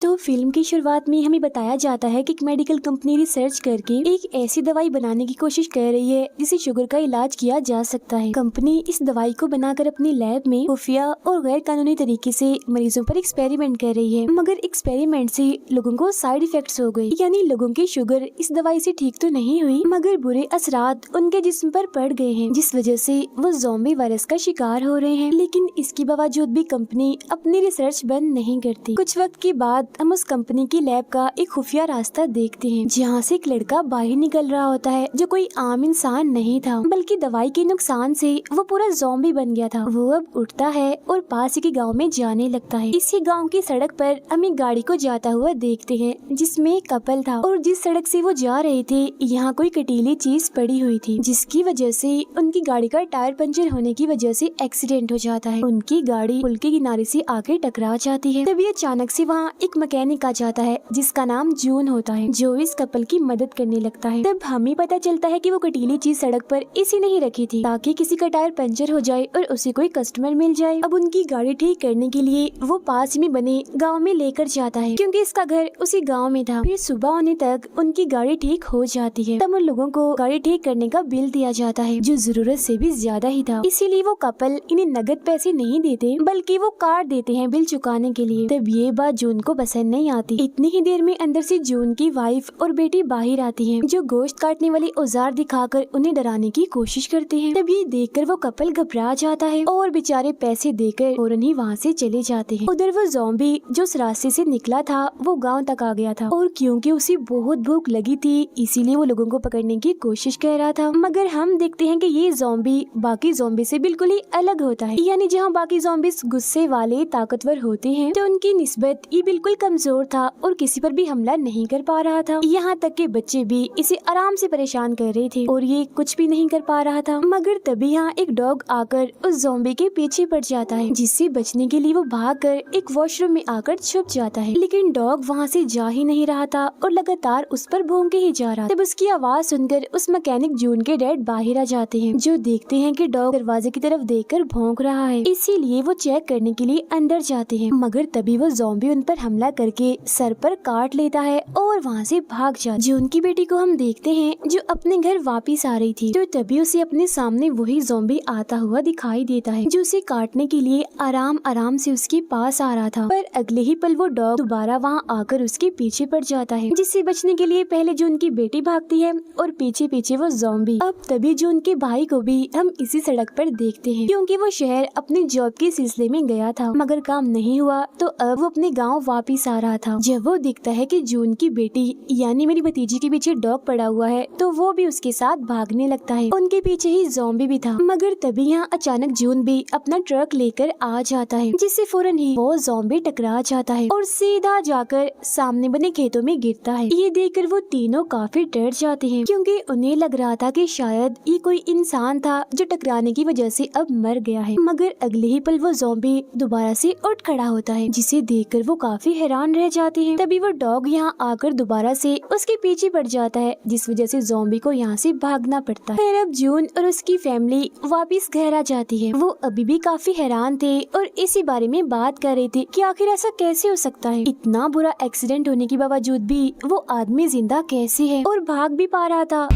तो फिल्म की शुरुआत में हमें बताया जाता है कि एक मेडिकल कंपनी रिसर्च करके एक ऐसी दवाई बनाने की कोशिश कर रही है जिससे शुगर का इलाज किया जा सकता है। कंपनी इस दवाई को बनाकर अपनी लैब में खुफिया और गैर कानूनी तरीके से मरीजों पर एक्सपेरिमेंट कर रही है, मगर एक्सपेरिमेंट से लोगों को साइड इफेक्ट्स हो गए, यानी लोगों की शुगर इस दवाई से ठीक तो नहीं हुई मगर बुरे असरात उनके जिस्म पर पड़ गए हैं, जिस वजह से वो ज़ॉम्बी वायरस का शिकार हो रहे हैं। लेकिन इसके बावजूद भी कंपनी अपनी रिसर्च बंद नहीं करती। कुछ वक्त के बाद हम उस कंपनी की लैब का एक खुफिया रास्ता देखते हैं जहाँ से एक लड़का बाहर निकल रहा होता है जो कोई आम इंसान नहीं था, बल्कि दवाई के नुकसान से वो पूरा ज़ॉम्बी बन गया था। वो अब उठता है और पास के गांव में जाने लगता है। इसी गांव की सड़क पर हम एक गाड़ी को जाता हुआ देखते हैं जिसमें एक कपल था और जिस सड़क से वो जा रहे थे यहाँ कोई कटीली चीज पड़ी हुई थी, जिसकी वजह से उनकी गाड़ी का टायर पंचर होने की वजह से एक्सीडेंट हो जाता है। उनकी गाड़ी पुल के किनारे से आके टकरा जाती है। तभी अचानक से वहाँ एक मैकेनिक आ जाता है जिसका नाम जून होता है, जो इस कपल की मदद करने लगता है। तब हमें पता चलता है कि वो कटीली चीज सड़क पर इसी नहीं रखी थी ताकि किसी का टायर पंचर हो जाए और उसे कोई कस्टमर मिल जाए। अब उनकी गाड़ी ठीक करने के लिए वो पास में बने गाँव में लेकर जाता है क्योंकि इसका घर उसी गाँव में था। फिर सुबह होने तक उनकी गाड़ी ठीक हो जाती है। तब उन लोगों को गाड़ी ठीक करने का बिल दिया जाता है जो जरूरत से भी ज्यादा ही था, इसीलिए वो कपल इन्हें नगद पैसे नहीं देते बल्कि वो कार्ड देते हैं बिल चुकाने के लिए। तब ये बात जून को पसंद नहीं आती। इतनी ही देर में अंदर से जून की वाइफ और बेटी बाहर आती हैं, जो गोश्त काटने वाले औजार दिखाकर उन्हें डराने की कोशिश करते हैं। तब ये देखकर वो कपल घबरा जाता है और बेचारे पैसे देकर फौरन ही वहाँ से चले जाते हैं। उधर वो ज़ॉम्बी जो उस रास्ते से निकला था वो गाँव तक आ गया था और क्योंकि उसे बहुत भूख लगी थी इसीलिए वो लोगों को पकड़ने की कोशिश कर रहा था। मगर हम देखते हैं कि ये ज़ॉम्बी बाकी ज़ॉम्बी से बिल्कुल ही अलग होता है, यानी जहाँ बाकी ज़ॉम्बीज गुस्से वाले ताकतवर होते हैं तो उनकी निस्बत ये बिल्कुल कमजोर था और किसी पर भी हमला नहीं कर पा रहा था। यहाँ तक के बच्चे भी इसे आराम से परेशान कर रहे थे और ये कुछ भी नहीं कर पा रहा था। मगर तभी यहाँ एक डॉग आकर उस ज़ॉम्बी के पीछे पड़ जाता है, जिससे बचने के लिए वो भागकर एक वॉशरूम में आकर छुप जाता है। लेकिन डॉग वहाँ से जा ही नहीं रहा था और लगातार उस पर भौंके ही जा रहा। तब उसकी आवाज सुनकर उस मैकेनिक जून के डैड बाहर आ जाते हैं, जो देखते हैं कि डॉग दरवाजे की तरफ देखकर भौंक रहा है, इसीलिए वो चेक करने के लिए अंदर जाते हैं। मगर तभी वो ज़ॉम्बी उन पर हमला करके सर पर काट लेता है और वहाँ से भाग जाता है। जून की बेटी को हम देखते हैं जो अपने घर वापिस आ रही थी, तो तभी उसे अपने सामने वही ज़ॉम्बी आता हुआ दिखाई देता है जो उसे काटने के लिए आराम आराम से उसके पास आ रहा था। पर अगले ही पल वो डॉग दोबारा वहाँ आकर उसके पीछे पड़ जाता है, जिससे बचने के लिए पहले जून की बेटी भागती है और पीछे पीछे वो ज़ॉम्बी। अब तभी जून के भाई को भी हम इसी सड़क पर देखते हैं क्योंकि वो शहर अपने जॉब के सिलसिले में गया था मगर काम नहीं हुआ, तो अब वो अपने गांव वापस आ रहा था। जब वो दिखता है कि जून की बेटी यानी मेरी भतीजी के पीछे डॉग पड़ा हुआ है तो वो भी उसके साथ भागने लगता है। उनके पीछे ही ज़ॉम्बी भी था। मगर तभी यहाँ अचानक जून भी अपना ट्रक लेकर आ जाता है, जिससे फौरन ही वो ज़ॉम्बी टकरा जाता है और सीधा जाकर सामने बने खेतों में गिरता है। ये देखकर वो तीनों काफी डर जाते हैं क्योंकि उन्हें लग रहा था कि शायद ये कोई इंसान था जो टकराने की वजह से अब मर गया है। मगर अगले ही पल वो ज़ॉम्बी दोबारा से उठ खड़ा होता है, जिसे देखकर वो काफी हैरान रह जाते हैं। तभी वो डॉग यहाँ आकर दोबारा से उसके पीछे पड़ जाता है, जिस वजह से ज़ॉम्बी को यहाँ से भागना पड़ता है। फिर अब जून और उसकी फैमिली वापस घर आ जाती है। वो अभी भी काफी हैरान थे और इसी बारे में बात कर रहे थे कि आखिर ऐसा कैसे हो सकता है, इतना बुरा एक्सीडेंट होने के बावजूद भी वो आदमी जिंदा कैसे है और भाग भी पा रहा था,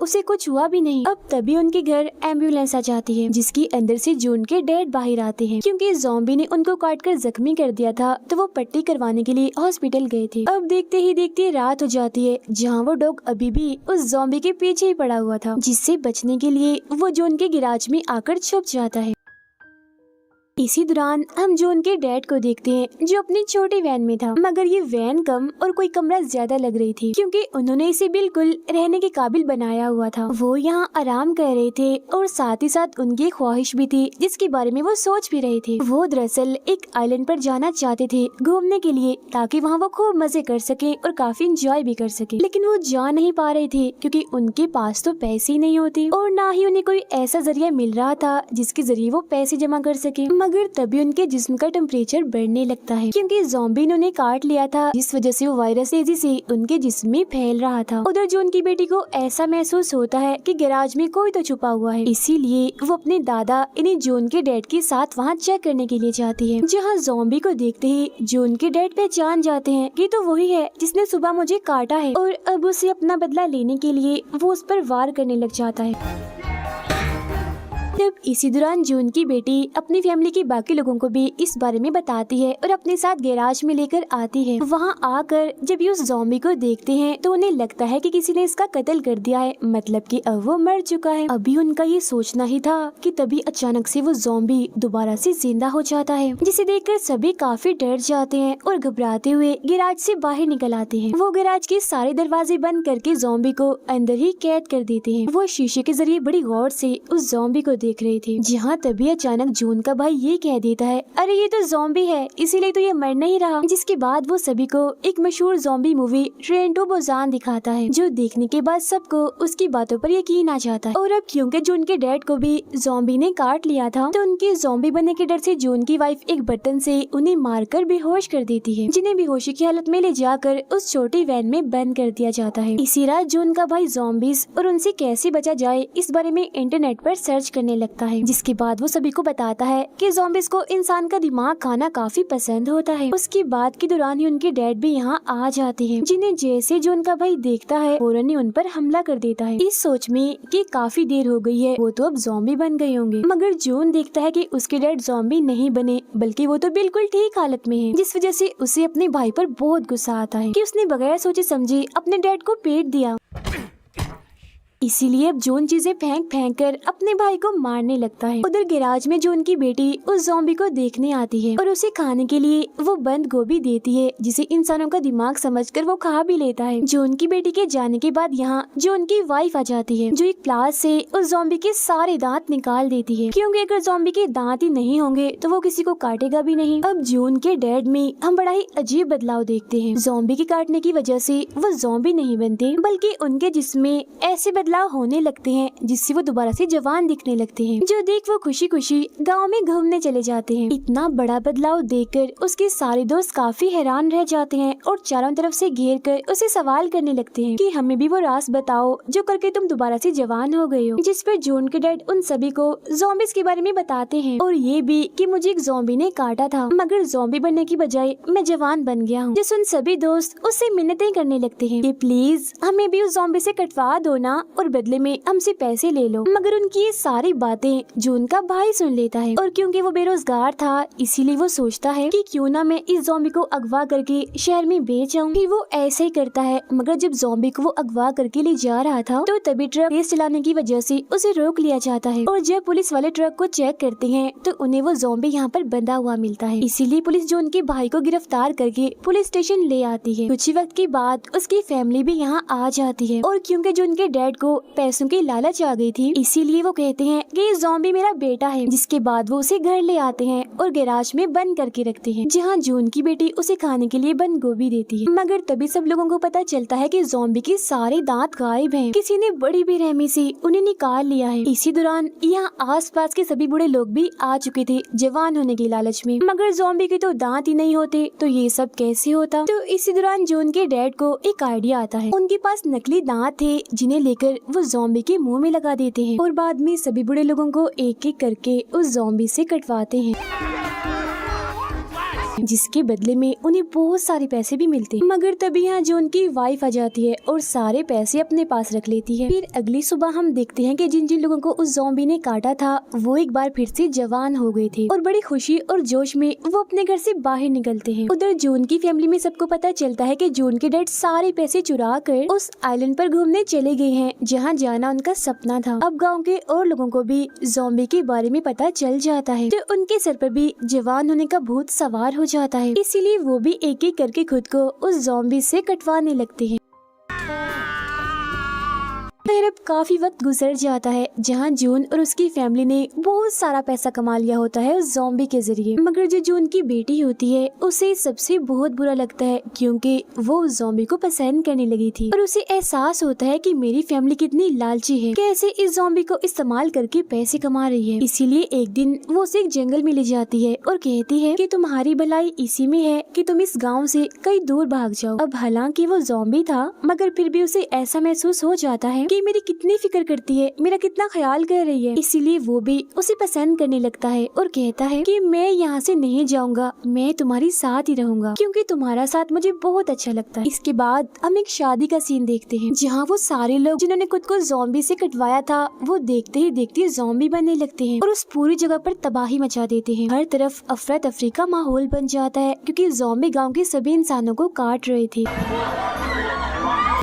उसे कुछ हुआ भी नहीं। अब तभी उनके घर एम्बुलेंस आ जाती है जिसकी अंदर से जून के डैड बाहर आते हैं क्योंकि ज़ॉम्बी ने उनको काटकर जख्मी कर दिया था, तो वो पट्टी करवाने के लिए हॉस्पिटल गए थे। अब देखते ही देखते रात हो जाती है जहाँ वो डॉग अभी भी उस ज़ॉम्बी के पीछे ही पड़ा हुआ था, जिससे बचने के लिए वो जून के गिराज में आकर छुप जाता है। इसी दौरान हम जून के डैड को देखते हैं जो अपनी छोटी वैन में था, मगर ये वैन कम और कोई कमरा ज्यादा लग रही थी क्योंकि उन्होंने इसे बिल्कुल रहने के काबिल बनाया हुआ था। वो यहाँ आराम कर रहे थे और साथ ही साथ उनकी ख्वाहिश भी थी जिसके बारे में वो सोच भी रहे थे। वो दरअसल एक आइलैंड पर जाना चाहते थे घूमने के लिए ताकि वहाँ वो खूब मजे कर सके और काफी इंजॉय भी कर सके, लेकिन वो जा नहीं पा रहे थे क्योंकि उनके पास तो पैसे ही नहीं होते और ना ही उन्हें कोई ऐसा जरिया मिल रहा था जिसके जरिए वो पैसे जमा कर सके। मगर तभी उनके जिस्म का टेम्परेचर बढ़ने लगता है क्योंकि ज़ॉम्बी ने उन्हें काट लिया था, जिस वजह से वो वायरस तेजी से उनके जिस्म में फैल रहा था। उधर जून की बेटी को ऐसा महसूस होता है कि गैराज में कोई तो छुपा हुआ है, इसीलिए वो अपने दादा यानी जून के डैड के साथ वहाँ चेक करने के लिए जाती है, जहाँ ज़ॉम्बी को देखते ही जून के डैड पहचान जाते हैं कि तो वही है जिसने सुबह मुझे काटा है, और अब उसे अपना बदला लेने के लिए वो उस पर वार करने लग जाता है। तब इसी दौरान जून की बेटी अपनी फैमिली के बाकी लोगों को भी इस बारे में बताती है और अपने साथ गैराज में लेकर आती है। वहाँ आकर जब ये उस ज़ॉम्बी को देखते हैं तो उन्हें लगता है कि किसी ने इसका कत्ल कर दिया है, मतलब कि अब वो मर चुका है। अभी उनका ये सोचना ही था कि तभी अचानक से वो ज़ॉम्बी दोबारा से जिंदा हो जाता है, जिसे देखकर सभी काफी डर जाते हैं और घबराते हुए गैराज से बाहर निकल आते हैं। वो गैराज के सारे दरवाजे बंद करके ज़ॉम्बी को अंदर ही कैद कर देते हैं। वो शीशे के जरिए बड़ी गौर से उस ज़ॉम्बी को देख रहे थे, जहाँ तभी अचानक जून का भाई ये कह देता है, अरे ये तो ज़ॉम्बी है, इसीलिए तो ये मर नहीं रहा। जिसके बाद वो सभी को एक मशहूर zombie movie Train to Busan दिखाता है, जो देखने के बाद सबको उसकी बातों पर यकीन आ जाता है। और अब क्योंकि जून के डैड को भी ज़ॉम्बी ने काट लिया था, तो उनके ज़ॉम्बी बनने के डर से जून की वाइफ एक बर्तन से उन्हें मारकर बेहोश कर देती है, जिन्हें बेहोशी की हालत में ले जाकर उस छोटी वैन में बंद कर दिया जाता है। इसी रात जून का भाई ज़ॉम्बीज और उनसे कैसे बचा जाए इस बारे में इंटरनेट पर सर्च करने लगता है, जिसके बाद वो सभी को बताता है कि ज़ॉम्बीज को इंसान का दिमाग खाना काफी पसंद होता है। उसकी बात के दौरान ही उनके डैड भी यहाँ आ जाते हैं, जिन्हें जैसे जून का भाई देखता है फौरन ही उन पर हमला कर देता है, इस सोच में कि काफी देर हो गई है, वो तो अब ज़ॉम्बी बन गए होंगे। मगर जून देखता है कि उसके डैड ज़ॉम्बी नहीं बने, बल्कि वो तो बिल्कुल ठीक हालत में है, जिस वजह से उसे अपने भाई पर बहुत गुस्सा आता है कि उसने बगैर सोचे समझे अपने डैड को पीट दिया। इसीलिए अब जून चीजें फेंक फेंक कर अपने भाई को मारने लगता है। उधर गैराज में जून की बेटी उस ज़ॉम्बी को देखने आती है और उसे खाने के लिए वो बंद गोभी देती है, जिसे इंसानों का दिमाग समझकर वो खा भी लेता है। जून की बेटी के जाने के बाद यहाँ जून की वाइफ आ जाती है, जो एक प्लास से उस ज़ॉम्बी के सारे दांत निकाल देती है, क्योंकि अगर ज़ॉम्बी के दांत ही नहीं होंगे तो वो किसी को काटेगा भी नहीं। अब जून के डैड में हम बड़ा ही अजीब बदलाव देखते हैं। ज़ॉम्बी के काटने की वजह से वो ज़ॉम्बी नहीं बनते, बल्कि उनके जिस्म में ऐसे बदलाव होने लगते हैं जिससे वो दोबारा से जवान दिखने लगते हैं, जो देख वो खुशी खुशी गांव में घूमने चले जाते हैं। इतना बड़ा बदलाव देखकर उसके सारे दोस्त काफी हैरान रह जाते हैं और चारों तरफ से घेर कर उसे सवाल करने लगते हैं कि हमें भी वो राज बताओ जो करके तुम दोबारा से जवान हो गए हो। जिस पर जून के डैड उन सभी को ज़ॉम्बीज के बारे में बताते हैं और ये भी कि मुझे एक ज़ॉम्बी ने काटा था, मगर ज़ॉम्बी बनने की बजाय मैं जवान बन गया हूँ। जिस उन सभी दोस्त उससे मिन्नतें करने लगते हैं कि प्लीज हमें भी उस ज़ॉम्बी से कटवा दो ना, और बदले में हमसे पैसे ले लो। मगर उनकी ये सारी बातें जून का भाई सुन लेता है, और क्योंकि वो बेरोजगार था इसीलिए वो सोचता है कि क्यों ना मैं इस ज़ॉम्बी को अगवा करके शहर में बेच जाऊं। फिर वो ऐसे ही करता है, मगर जब ज़ॉम्बी को वो अगवा करके ले जा रहा था तो तभी ट्रक तेज चलाने की वजह से उसे रोक लिया जाता है, और जब पुलिस वाले ट्रक को चेक करते हैं तो उन्हें वो ज़ॉम्बी यहाँ पर बंधा हुआ मिलता है। इसीलिए पुलिस जून के भाई को गिरफ्तार करके पुलिस स्टेशन ले आती है। कुछ ही वक्त के बाद उसकी फैमिली भी यहाँ आ जाती है, और क्योंकि जून के डैड को पैसों की लालच आ गई थी इसीलिए वो कहते हैं कि ये ज़ॉम्बी मेरा बेटा है। जिसके बाद वो उसे घर ले आते हैं और गैराज में बंद करके रखते हैं, जहाँ जून की बेटी उसे खाने के लिए बंद गोभी देती है। मगर तभी सब लोगों को पता चलता है कि ज़ॉम्बी के सारे दांत गायब हैं, किसी ने बड़ी बेरहमी से उन्हें निकाल लिया है। इसी दौरान यहाँ आसपास के सभी बूढ़े लोग भी आ चुके थे जवान होने की लालच में, मगर ज़ॉम्बी के तो दांत ही नहीं होते तो ये सब कैसे होता। तो इसी दौरान जून के डैड को एक आइडिया आता है। उनके पास नकली दांत थे जिन्हें लेकर वो ज़ॉम्बी के मुंह में लगा देते हैं और बाद में सभी बूढ़े लोगों को एक एक करके उस ज़ॉम्बी से कटवाते हैं, जिसके बदले में उन्हें बहुत सारे पैसे भी मिलते हैं। मगर तभी यहाँ जून की वाइफ आ जाती है और सारे पैसे अपने पास रख लेती है। फिर अगली सुबह हम देखते हैं कि जिन जिन लोगों को उस ज़ॉम्बी ने काटा था वो एक बार फिर से जवान हो गए थे, और बड़ी खुशी और जोश में वो अपने घर से बाहर निकलते हैं। उधर जून की फैमिली में सबको पता चलता है कि जून के डैड सारे पैसे चुरा कर उस आइलैंड पर घूमने चले गए हैं जहाँ जाना उनका सपना था। अब गाँव के और लोगों को भी ज़ॉम्बी के बारे में पता चल जाता है, तो उनके सर पर भी जवान होने का भूत सवार हो जाता है। इसीलिए वो भी एक एक करके खुद को उस ज़ॉम्बी से कटवाने लगते हैं। फिर अब काफी वक्त गुजर जाता है जहाँ जून और उसकी फैमिली ने बहुत सारा पैसा कमा लिया होता है उस ज़ॉम्बी के जरिए। मगर जो जून की बेटी होती है उसे सबसे बहुत बुरा लगता है क्योंकि वो उस ज़ॉम्बी को पसंद करने लगी थी और उसे एहसास होता है कि मेरी फैमिली कितनी लालची है, कैसे इस ज़ॉम्बी को इस्तेमाल करके पैसे कमा रही है। इसीलिए एक दिन वो उसे एक जंगल में ले जाती है और कहती है कि तुम्हारी भलाई इसी में है कि तुम इस गांव से कहीं दूर भाग जाओ। अब हालांकि वो ज़ॉम्बी था मगर फिर भी उसे ऐसा महसूस हो जाता है कि मेरी कितनी फिक्र करती है, मेरा कितना ख्याल कर रही है। इसीलिए वो भी उसे पसंद करने लगता है और कहता है कि मैं यहाँ से नहीं जाऊंगा, मैं तुम्हारी साथ ही रहूंगा क्योंकि तुम्हारा साथ मुझे बहुत अच्छा लगता है। इसके बाद हम एक शादी का सीन देखते हैं जहाँ वो सारे लोग जिन्होंने खुद को ज़ॉम्बी से कटवाया था वो देखते ही देखते ज़ॉम्बी बनने लगते हैं और उस पूरी जगह पर तबाही मचा देते हैं। हर तरफ अफरा तफरी का माहौल बन जाता है क्योंकि ज़ॉम्बी गांव के सभी इंसानों को काट रहे थे।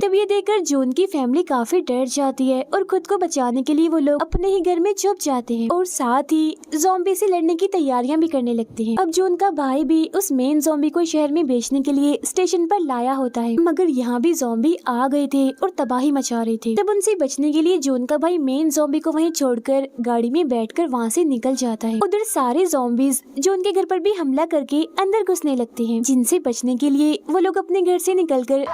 तब ये देखकर जून की फैमिली काफी डर जाती है और खुद को बचाने के लिए वो लोग अपने ही घर में छुप जाते हैं और साथ ही ज़ॉम्बी से लड़ने की तैयारियां भी करने लगते हैं। अब जून का भाई भी उस मेन ज़ॉम्बी को शहर में बेचने के लिए स्टेशन पर लाया होता है मगर यहाँ भी ज़ॉम्बी आ गए थे और तबाही मचा रहे थे। तब उनसे बचने के लिए जून का भाई मेन ज़ॉम्बी को वहीं छोड़कर गाड़ी में बैठकर वहाँ से निकल जाता है। उधर सारे ज़ॉम्बीज जून के घर पर भी हमला करके अंदर घुसने लगते हैं जिनसे बचने के लिए वो लोग अपने घर से निकलकर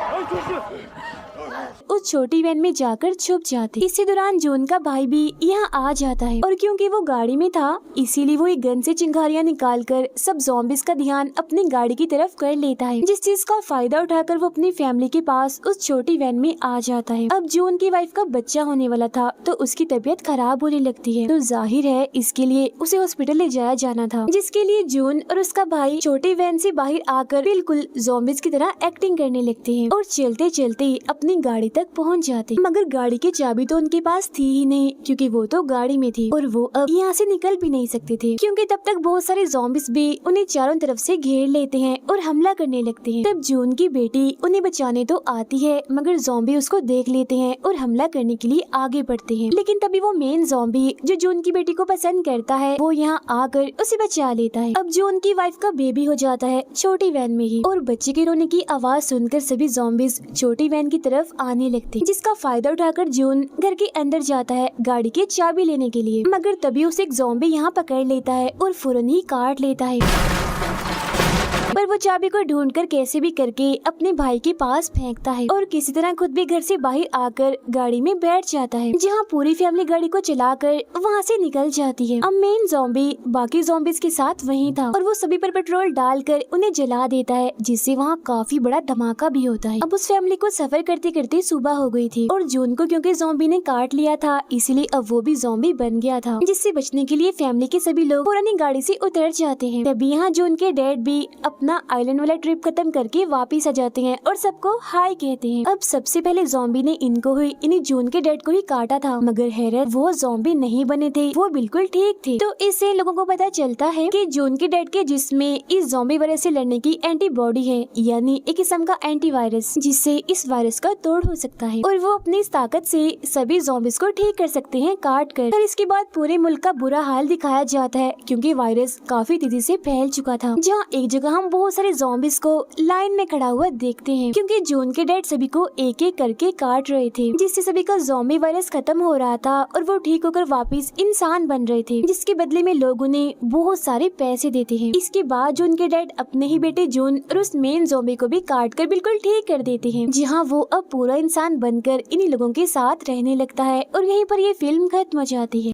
उस छोटी वैन में जाकर छुप जाते। इसी दौरान जून का भाई भी यहाँ आ जाता है और क्योंकि वो गाड़ी में था इसीलिए वो एक गन से चिंगारियां निकालकर सब ज़ॉम्बीज का ध्यान अपनी गाड़ी की तरफ कर लेता है, जिस चीज का फायदा उठाकर वो अपनी फैमिली के पास उस छोटी वैन में आ जाता है। अब जून की वाइफ का बच्चा होने वाला था तो उसकी तबीयत खराब होने लगती है तो जाहिर है इसके लिए उसे हॉस्पिटल ले जाया जाना था, जिसके लिए जून और उसका भाई छोटी वैन से बाहर आकर बिल्कुल ज़ॉम्बीज की तरह एक्टिंग करने लगते हैं और चलते चलते अपनी गाड़ी तक पहुंच जाते। मगर गाड़ी की चाबी तो उनके पास थी ही नहीं क्योंकि वो तो गाड़ी में थी और वो अब यहाँ से निकल भी नहीं सकते थे क्योंकि तब तक बहुत सारे ज़ॉम्बीज भी उन्हें चारों तरफ से घेर लेते हैं और हमला करने लगते हैं। तब जून की बेटी उन्हें बचाने तो आती है मगर ज़ॉम्बी उसको देख लेते हैं और हमला करने के लिए आगे बढ़ते हैं। लेकिन तभी वो मेन ज़ॉम्बी जो जून की बेटी को पसंद करता है वो यहाँ आकर उसे बचा लेता है। अब जून की वाइफ का बेबी हो जाता है छोटी वैन में ही और बच्चे के रोने की आवाज सुनकर सभी ज़ॉम्बीज छोटी वैन की तरफ आने लगते हैं, जिसका फायदा उठाकर जून घर के अंदर जाता है गाड़ी की चाबी लेने के लिए। मगर तभी उसे एक ज़ॉम्बी यहाँ पकड़ लेता है और फौरन ही काट लेता है पर वो चाबी को ढूंढकर कैसे भी करके अपने भाई के पास फेंकता है और किसी तरह खुद भी घर से बाहर आकर गाड़ी में बैठ जाता है जहाँ पूरी फैमिली गाड़ी को चलाकर वहाँ से निकल जाती है। अब मेन ज़ॉम्बी बाकी ज़ॉम्बीज के साथ वहीं था और वो सभी पर पेट्रोल डालकर उन्हें जला देता है जिससे वहाँ काफी बड़ा धमाका भी होता है। अब उस फैमिली को सफर करते करते सुबह हो गई थी और जून को क्योंकि ज़ॉम्बी ने काट लिया था इसलिए अब वो भी ज़ॉम्बी बन गया था, जिससे बचने के लिए फैमिली के सभी लोग पुरानी गाड़ी से उतर जाते हैं। तभी यहाँ जून के डैड भी अपना आइलैंड वाला ट्रिप खत्म करके वापिस आ जाते हैं और सबको हाय कहते हैं। अब सबसे पहले ज़ॉम्बी ने इन्हीं जून के डैड को ही काटा था मगर हैरत वो ज़ॉम्बी नहीं बने थे, वो बिल्कुल ठीक थे। तो इससे लोगों को पता चलता है कि जून के डैड के जिस्म इस ज़ॉम्बी वायरस से लड़ने की एंटीबॉडी है, यानी एक किस्म का एंटीवायरस जिससे इस वायरस का तोड़ हो सकता है और वो अपनी इस ताकत से सभी ज़ॉम्बीज को ठीक कर सकते हैं काट कर। और इसके बाद पूरे मुल्क का बुरा हाल दिखाया जाता है क्योंकि वायरस काफी तेजी से फैल चुका था, जहाँ एक जगह हम बहुत सारे ज़ॉम्बीज को लाइन में खड़ा हुआ देखते हैं क्योंकि जून के डैड सभी को एक एक करके काट रहे थे, जिससे सभी का ज़ॉम्बी वायरस खत्म हो रहा था और वो ठीक होकर वापस इंसान बन रहे थे, जिसके बदले में लोग उन्हें बहुत सारे पैसे देते हैं। इसके बाद जून के डैड अपने ही बेटे जून और उस मेन ज़ॉम्बी को भी काट कर बिल्कुल ठीक कर देते हैं, जहाँ वो अब पूरा इंसान बनकर इन्हीं लोगों के साथ रहने लगता है और यहीं पर ये फिल्म खत्म हो जाती है।